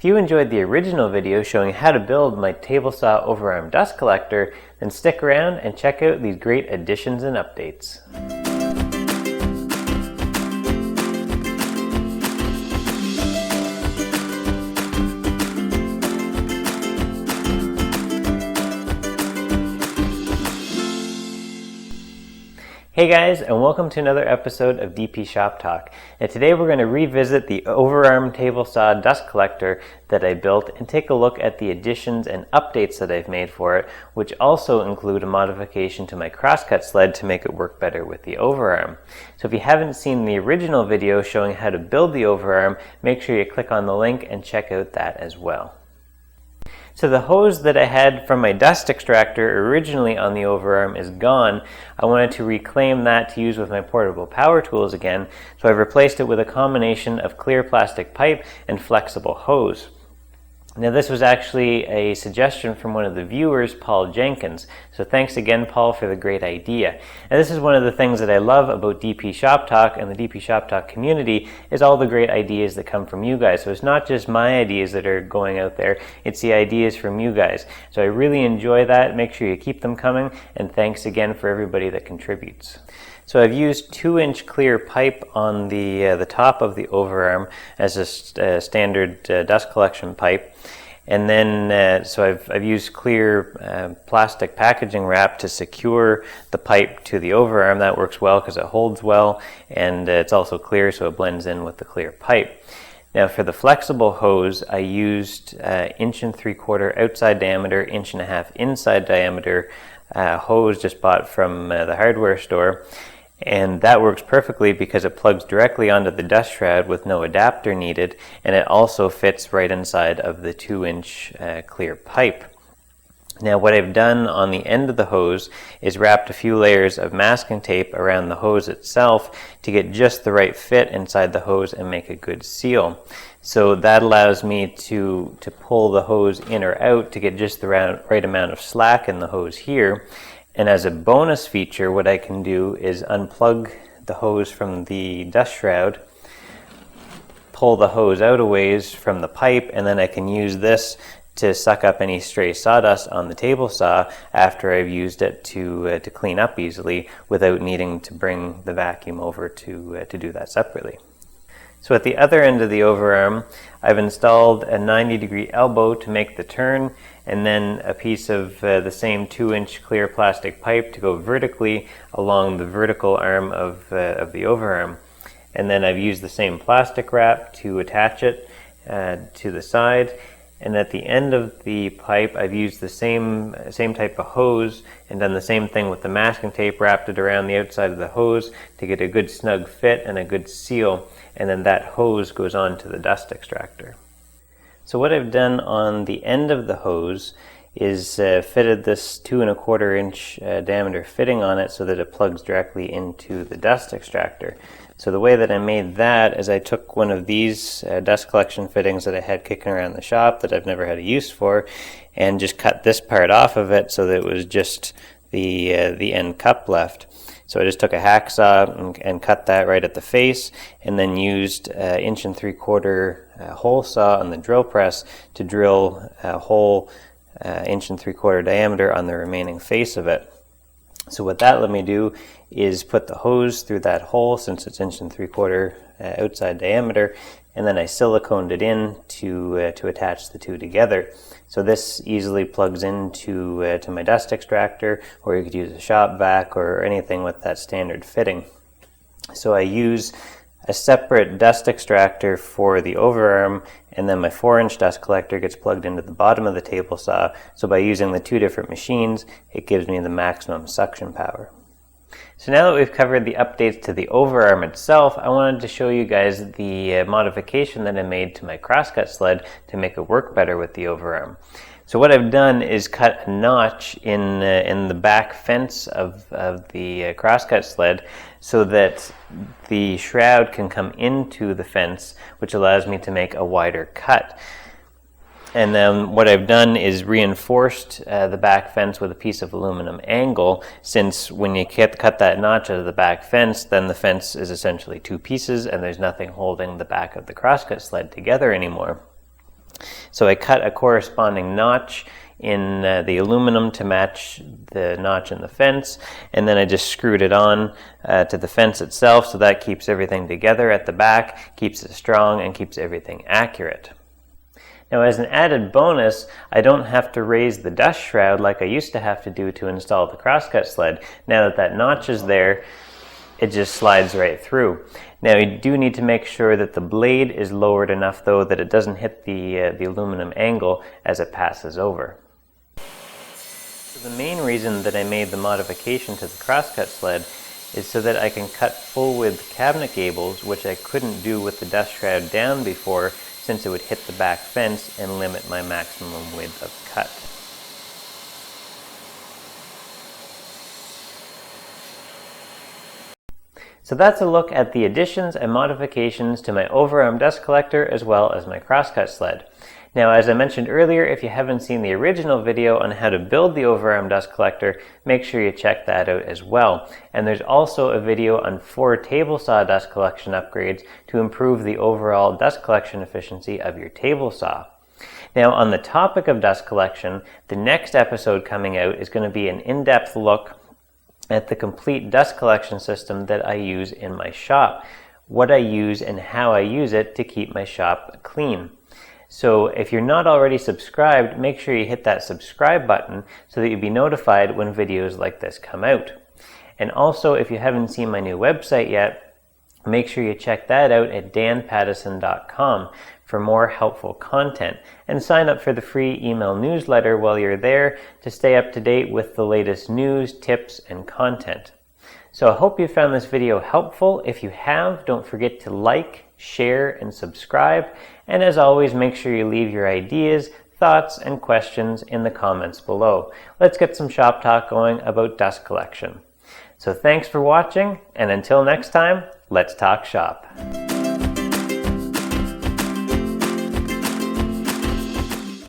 If you enjoyed the original video showing how to build my table saw overarm dust collector, then stick around and check out these great additions and updates. Hey guys, and welcome to another episode of DP Shop Talk. And today we're going to revisit the Overarm table saw dust collector that I built and take a look at the additions and updates that I've made for it, which also include a modification to my crosscut sled to make it work better with the Overarm. So if you haven't seen the original video showing how to build the Overarm, make sure you click on the link and check out that as well. So the hose that I had from my dust extractor originally on the Overarm is gone. I wanted to reclaim that to use with my portable power tools again, so I've replaced it with a combination of clear plastic pipe and flexible hose. Now this was actually a suggestion from one of the viewers, Paul Jenkins. So thanks again, Paul, for the great idea. And this is one of the things that I love about DP Shop Talk and the DP Shop Talk community is all the great ideas that come from you guys. So it's not just my ideas that are going out there, it's the ideas from you guys. So I really enjoy that. Make sure you keep them coming, and thanks again for everybody that contributes. So I've used 2-inch clear pipe on the top of the Overarm as a standard dust collection pipe, and then so I've used clear plastic packaging wrap to secure the pipe to the Overarm. That works well because it holds well, and it's also clear, so it blends in with the clear pipe. Now for the flexible hose, I used 1 3/4 outside diameter, 1.5 inside diameter hose just bought from the hardware store. And that works perfectly because it plugs directly onto the dust shroud with no adapter needed, and it also fits right inside of the 2-inch clear pipe. Now what I've done on the end of the hose is wrapped a few layers of masking tape around the hose itself to get just the right fit inside the hose and make a good seal. So that allows me to pull the hose in or out to get just the right amount of slack in the hose here. And as a bonus feature, what I can do is unplug the hose from the dust shroud, pull the hose out a ways from the pipe, and then I can use this to suck up any stray sawdust on the table saw after I've used it to clean up easily without needing to bring the vacuum over to do that separately. So at the other end of the Overarm, I've installed a 90-degree elbow to make the turn, and then a piece of the same 2-inch clear plastic pipe to go vertically along the vertical arm of the Overarm. And then I've used the same plastic wrap to attach it to the side. And at the end of the pipe, I've used the same type of hose and done the same thing with the masking tape, wrapped it around the outside of the hose to get a good snug fit and a good seal. And then that hose goes on to the dust extractor. So what I've done on the end of the hose is fitted this 2 1/4 inch diameter fitting on it so that it plugs directly into the dust extractor. So the way that I made that is I took one of these dust collection fittings that I had kicking around the shop that I've never had a use for, and just cut this part off of it so that it was just the end cup left. So I just took a hacksaw and cut that right at the face, and then used 1 3/4 hole saw on the drill press to drill a hole 1 3/4 diameter on the remaining face of it. So what that let me do is put the hose through that hole, since it's 1 3/4 outside diameter, and then I siliconed it in to attach the two together. So this easily plugs into to my dust extractor, or you could use a shop vac or anything with that standard fitting. So I use a separate dust extractor for the Overarm, and then my 4-inch dust collector gets plugged into the bottom of the table saw. So by using the two different machines, it gives me the maximum suction power. So now that we've covered the updates to the Overarm itself, I wanted to show you guys the modification that I made to my crosscut sled to make it work better with the Overarm. So what I've done is cut a notch in the back fence of the crosscut sled so that the shroud can come into the fence, which allows me to make a wider cut. And then what I've done is reinforced the back fence with a piece of aluminum angle, since when you cut that notch out of the back fence, then the fence is essentially two pieces and there's nothing holding the back of the crosscut sled together anymore. So I cut a corresponding notch in the aluminum to match the notch in the fence, and then I just screwed it on to the fence itself, so that keeps everything together at the back, keeps it strong, and keeps everything accurate. Now, as an added bonus, I don't have to raise the dust shroud like I used to have to do to install the crosscut sled. Now that that notch is there, it just slides right through. Now, you do need to make sure that the blade is lowered enough, though, that it doesn't hit the aluminum angle as it passes over. So the main reason that I made the modification to the crosscut sled is so that I can cut full-width cabinet gables, which I couldn't do with the dust shroud down before, since it would hit the back fence and limit my maximum width of cut. So that's a look at the additions and modifications to my overarm dust collector as well as my crosscut sled. Now, as I mentioned earlier, if you haven't seen the original video on how to build the overarm dust collector, make sure you check that out as well. And there's also a video on 4 table saw dust collection upgrades to improve the overall dust collection efficiency of your table saw. Now, on the topic of dust collection, the next episode coming out is going to be an in-depth look at the complete dust collection system that I use in my shop, what I use and how I use it to keep my shop clean. So if you're not already subscribed, make sure you hit that subscribe button so that you'll be notified when videos like this come out. And also, if you haven't seen my new website yet, make sure you check that out at danpattison.com for more helpful content, and sign up for the free email newsletter while you're there to stay up to date with the latest news, tips, and content. So I hope you found this video helpful. If you have, don't forget to like, share, and subscribe. And as always, make sure you leave your ideas, thoughts, and questions in the comments below. Let's get some shop talk going about dust collection. So thanks for watching, and until next time, let's talk shop.